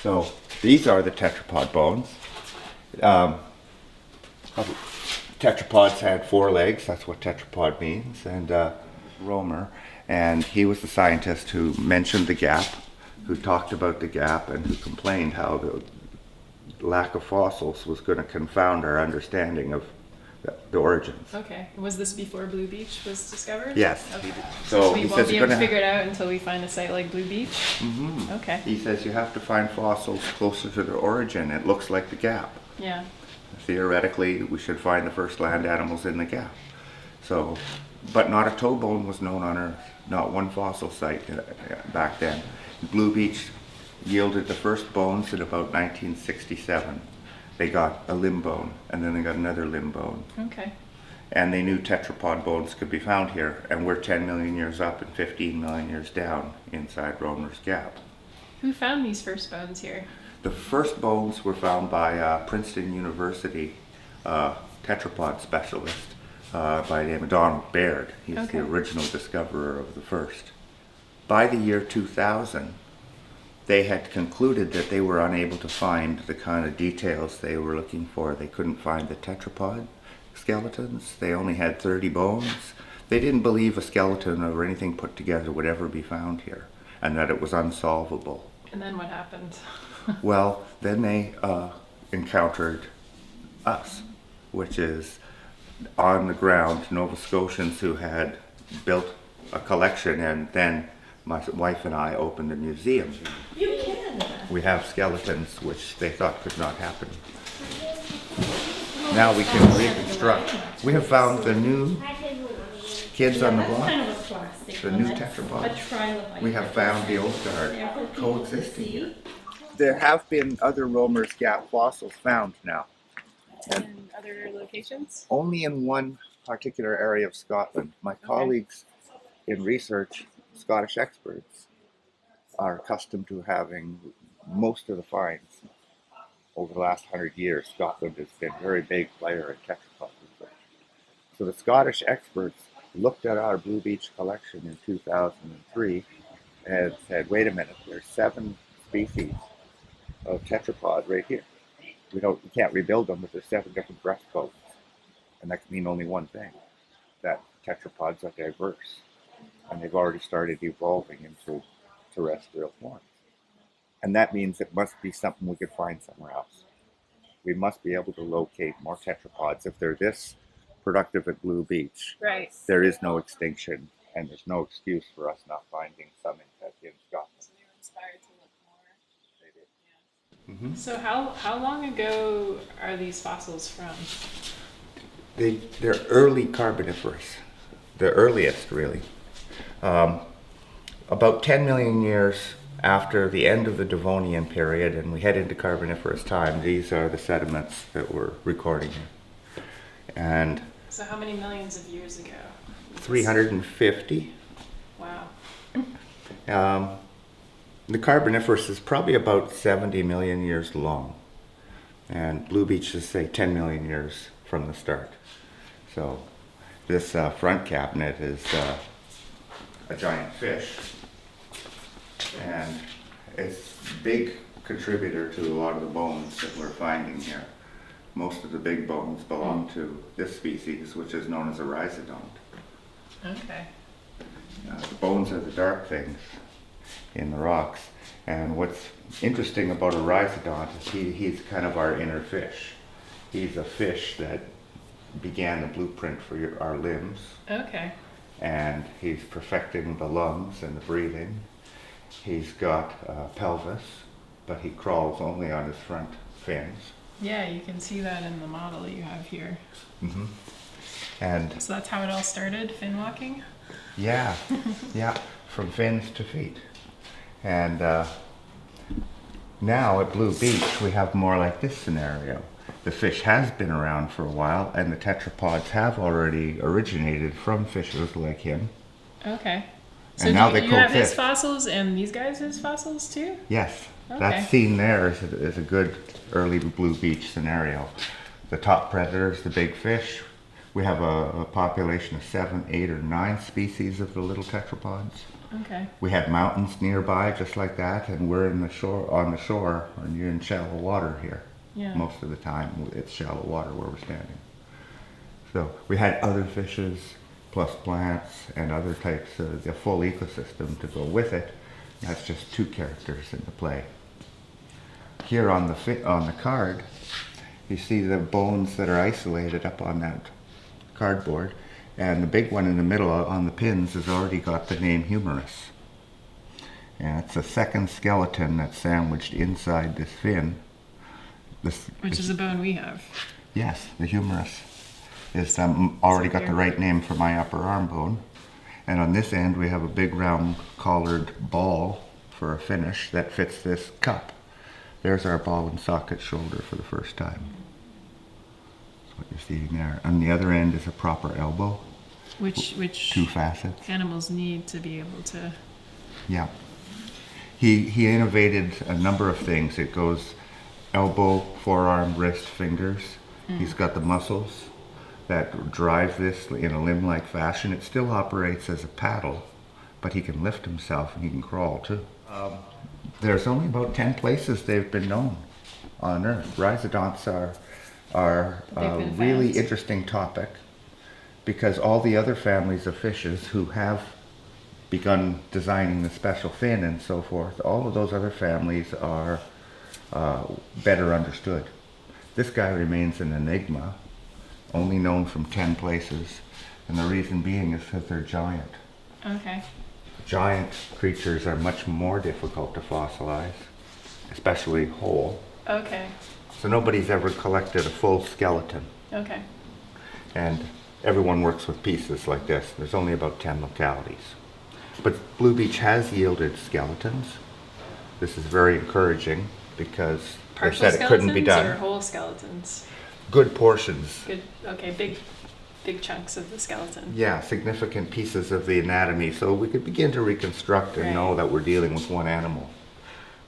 So these are the tetrapod bones. Tetrapods had 4 legs, that's what tetrapod means, and Romer. And he was the scientist who mentioned the gap, who talked about the gap, and who complained how the lack of fossils was going to confound our understanding of the origins. Okay. Was this before Blue Beach was discovered? Yes. Okay. So we he won't says be you're able to gonna figure it out until we find a site like Blue Beach? Mm-hmm. Okay. He says you have to find fossils closer to their origin. It looks like the gap. Yeah. Theoretically, we should find the first land animals in the gap. So, but not a toe bone was known on Earth. Not one fossil site back then. Blue Beach yielded the first bones in about 1967. They got a limb bone, and then they got another limb bone. Okay. And they knew tetrapod bones could be found here, and we're 10 million years up and 15 million years down inside Romer's Gap. Who found these first bones here? The first bones were found by Princeton University tetrapod specialist by the name of Donald Baird. He's Okay. the original discoverer of the first. By the year 2000, they had concluded that they were unable to find the kind of details they were looking for. They couldn't find the tetrapod skeletons. They only had 30 bones. They didn't believe a skeleton or anything put together would ever be found here, and that it was unsolvable. And then what happened? Well, then they encountered us, which is on the ground Nova Scotians who had built a collection, and then my wife and I opened a museum. You can. We have skeletons which they thought could not happen. Now we can reconstruct. We have found the new kids on the block, the new tetrapods. We have found the old guard coexisting here. There have been other Romer's Gap fossils found now, And other locations? only in one particular area of Scotland. My colleagues in research, Scottish experts, are accustomed to having most of the finds. Over the last 100 years, Scotland has been a very big player in tetrapod research. So the Scottish experts looked at our Blue Beach collection in 2003 and said, wait a minute, there's 7 species of tetrapod right here. We can't rebuild them, but there's 7 different breastbones. And that can mean only one thing, that tetrapods are diverse. And they've already started evolving into terrestrial forms. And that means it must be something we could find somewhere else. We must be able to locate more tetrapods. If they're this productive at Blue Beach, Right. there is no extinction, and there's no excuse for us not finding some in Scotland. So they were inspired to look more. They did. So how long ago are these fossils from? They're early Carboniferous, the earliest really. About 10 million years after the end of the Devonian period, and we head into Carboniferous time, these are the sediments that we're recording here. And So how many millions of years ago? 350. Wow. The Carboniferous is probably about 70 million years long, and Blue Beach is, say, 10 million years from the start. So this front cabinet is a giant fish, and it's a big contributor to a lot of the bones that we're finding here. Most of the big bones belong to this species, which is known as a rhizodont. Okay. The bones are the dark things in the rocks. And what's interesting about a rhizodont is he's kind of our inner fish. He's a fish that began the blueprint for our limbs. Okay. And he's perfecting the lungs and the breathing. He's got a pelvis, but he crawls only on his front fins. Yeah, you can see that in the model you have here. Mm-hmm. And So that's how it all started, fin walking? yeah, yeah, from fins to feet. And now at Blue Beach, we have more like this scenario. The fish has been around for a while, and the tetrapods have already originated from fishes like him. Okay. So And now do they you have his coexist. fossils and these guys his fossils too? Yes, Okay. that scene there is a good early Blue Beach scenario. The top predator is the big fish. We have a population of 7, 8, or 9 species of the little tetrapods. Okay. We had mountains nearby just like that, and we're on the shore, and you're in shallow water here. Yeah. Most of the time it's shallow water where we're standing. So we had other fishes plus plants and other types of the full ecosystem to go with it. That's just two characters into play. Here on the card, you see the bones that are isolated up on that cardboard, and the big one in the middle on the pins has already got the name humerus. And it's a second skeleton that's sandwiched inside this fin. Which is a bone we have. Yes, the humerus is already got the right name for my upper arm bone. And on this end we have a big round collared ball for a finish that fits this cup. There's our ball and socket shoulder for the first time. That's what you're seeing there. On the other end is a proper elbow. Which two facets. Animals need to be able to. Yeah. He innovated a number of things. It goes elbow, forearm, wrist, fingers. He's got the muscles that drive this in a limb-like fashion. It still operates as a paddle, but he can lift himself and he can crawl too. There's only about 10 places they've been known on Earth. Rhizodonts are a really interesting topic because all the other families of fishes who have begun designing the special fin and so forth, all of those other families are better understood. This guy remains an enigma, only known from 10 places, and the reason being is that they're giant. Okay. Giant creatures are much more difficult to fossilize, especially whole. Okay. So nobody's ever collected a full skeleton. Okay. And everyone works with pieces like this. There's only about 10 localities. But Blue Beach has yielded skeletons. This is very encouraging because they said it couldn't be done. Or whole skeletons? Good portions. Good. Okay. Big chunks of the skeleton. Yeah, significant pieces of the anatomy, so we could begin to reconstruct and know that we're dealing with one animal.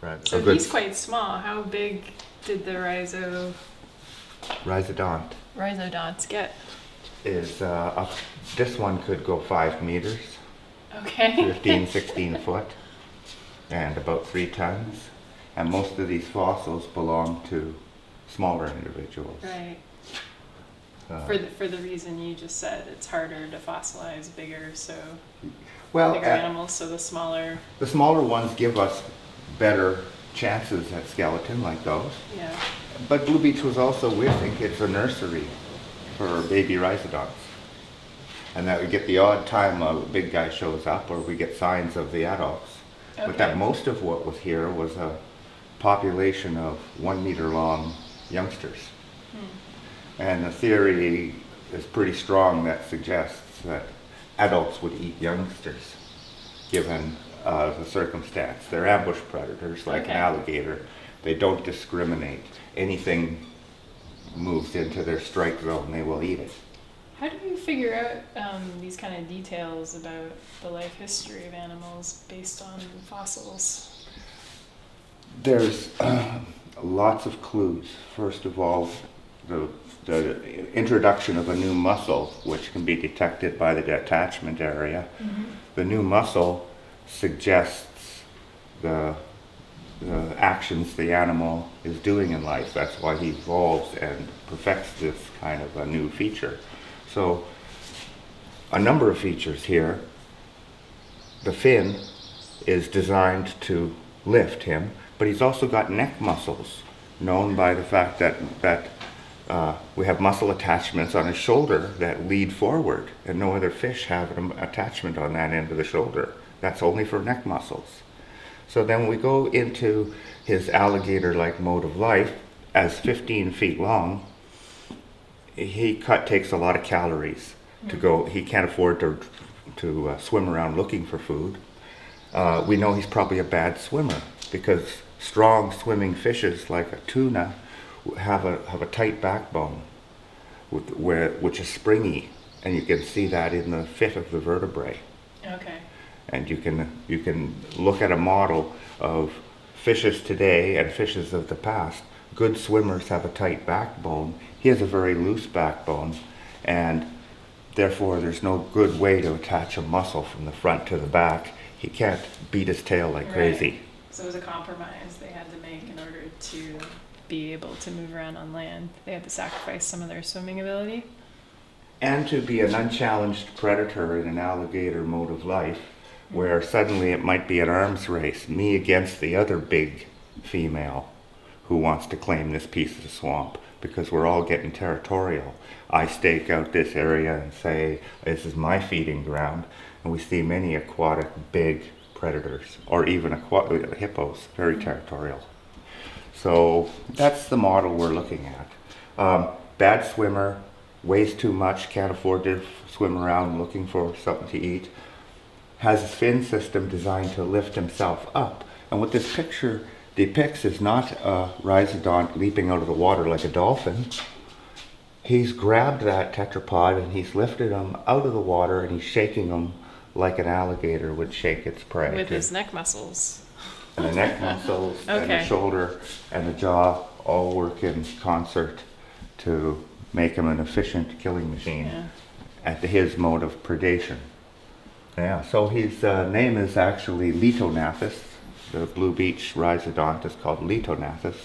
Right. So he's quite small. How big did the rhizodonts get? Is this one could go 5 meters. Okay. 15, 16 foot, and about 3 tons. And most of these fossils belong to smaller individuals. Right. For the reason you just said, it's harder to fossilize bigger animals, so the smaller ones give us better chances at skeleton like those. Yeah. But Blue Beach was also, we think, it's a nursery for baby rhizodonts. And that we get the odd time a big guy shows up, or we get signs of the adults. Okay. But that most of what was here was a population of 1 meter long youngsters. And the theory is pretty strong that suggests that adults would eat youngsters, given the circumstance. They're ambush predators, like an alligator. They don't discriminate. Anything moves into their strike zone, they will eat it. How do you figure out these kind of details about the life history of animals based on fossils? There's lots of clues. First of all, the introduction of a new muscle, which can be detected by the detachment area. The new muscle suggests the actions the animal is doing in life. That's why he evolves and perfects this kind of a new feature. So a number of features here. The fin is designed to lift him, but he's also got neck muscles, known by the fact that we have muscle attachments on his shoulder that lead forward, and no other fish have an attachment on that end of the shoulder. That's only for neck muscles. So then we go into his alligator-like mode of life. As 15 feet long, he takes a lot of calories to go. He can't afford to swim around looking for food. We know he's probably a bad swimmer because strong swimming fishes like a tuna have a tight backbone which is springy, and you can see that in the fit of the vertebrae. Okay. And you can look at a model of fishes today and fishes of the past. Good swimmers have a tight backbone. He has a very loose backbone, and therefore there's no good way to attach a muscle from the front to the back. he can't beat his tail like crazy. Right. So it was a compromise they had to make in order to be able to move around on land. They had to sacrifice some of their swimming ability. And to be an unchallenged predator in an alligator mode of life, where suddenly it might be an arms race, me against the other big female who wants to claim this piece of the swamp, because we're all getting territorial. I stake out this area and say, this is my feeding ground, and we see many aquatic big predators, or even hippos, very territorial. So that's the model we're looking at. Bad swimmer, weighs too much, can't afford to swim around looking for something to eat, has a fin system designed to lift himself up. And what this picture depicts is not a rhizodont leaping out of the water like a dolphin. He's grabbed that tetrapod and he's lifted him out of the water and he's shaking him like an alligator would shake its prey. With his neck muscles. And the neck muscles and the shoulder and the jaw all work in concert to make him an efficient killing machine at his mode of predation. Yeah, so his name is actually Letonathus. The Blue Beach rhizodont is called Letonathus,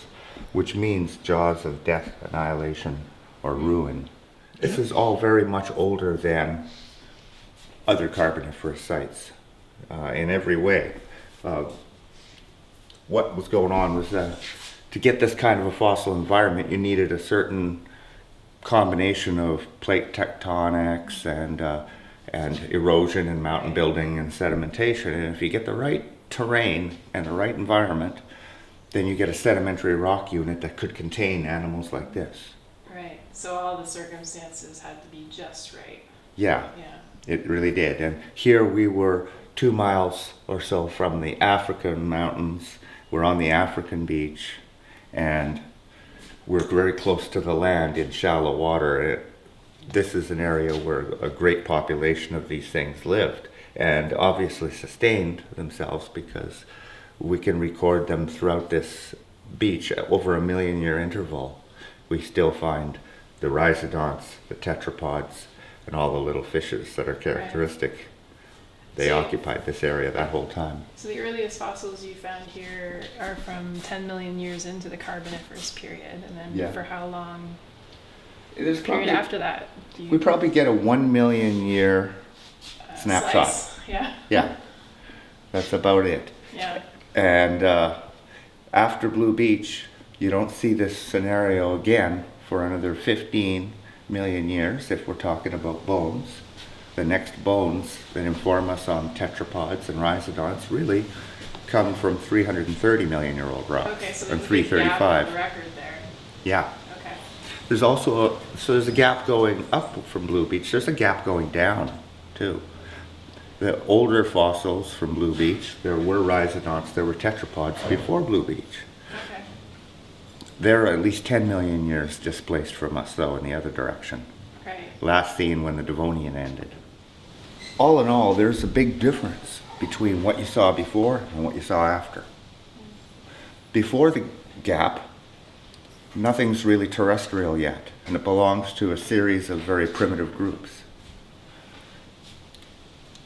which means jaws of death, annihilation, or ruin. This is all very much older than other Carboniferous sites in every way. What was going on was to get this kind of a fossil environment, you needed a certain combination of plate tectonics and erosion and mountain building and sedimentation. And if you get the right terrain and the right environment, then you get a sedimentary rock unit that could contain animals like this. Right. So all the circumstances had to be just right. Yeah. It really did. And here we were 2 miles or so from the African mountains. We're on the African beach, and we're very close to the land in shallow water. This is an area where a great population of these things lived and obviously sustained themselves, because we can record them throughout this beach at over a 1 million year interval. We still find the rhizodonts, the tetrapods, and all the little fishes that are characteristic. Right. They occupied this area that whole time. So the earliest fossils you found here are from 10 million years into the Carboniferous period, and then for how long? There's period after that? We probably get a 1 million year snapshot. Slice. Yeah. Yeah, that's about it. Yeah. And after Blue Beach, you don't see this scenario again for another 15 million years if we're talking about bones. The next bones that inform us on tetrapods and rhizodonts really come from 330 million year old rocks. Okay, so and there's a big 335. gap on the record there. Yeah. Okay. There's also there's a gap going up from Blue Beach. There's a gap going down too. The older fossils from Blue Beach, there were rhizodonts, there were tetrapods before Blue Beach. Okay. They're at least 10 million years displaced from us though in the other direction. Right. Last seen when the Devonian ended. All in all, there's a big difference between what you saw before and what you saw after. Before the gap, nothing's really terrestrial yet, and it belongs to a series of very primitive groups.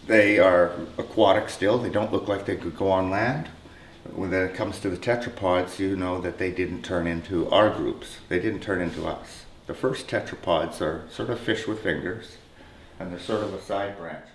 They are aquatic still, they don't look like they could go on land. When it comes to the tetrapods, you know that they didn't turn into our groups, they didn't turn into us. The first tetrapods are sort of fish with fingers, and they're sort of a side branch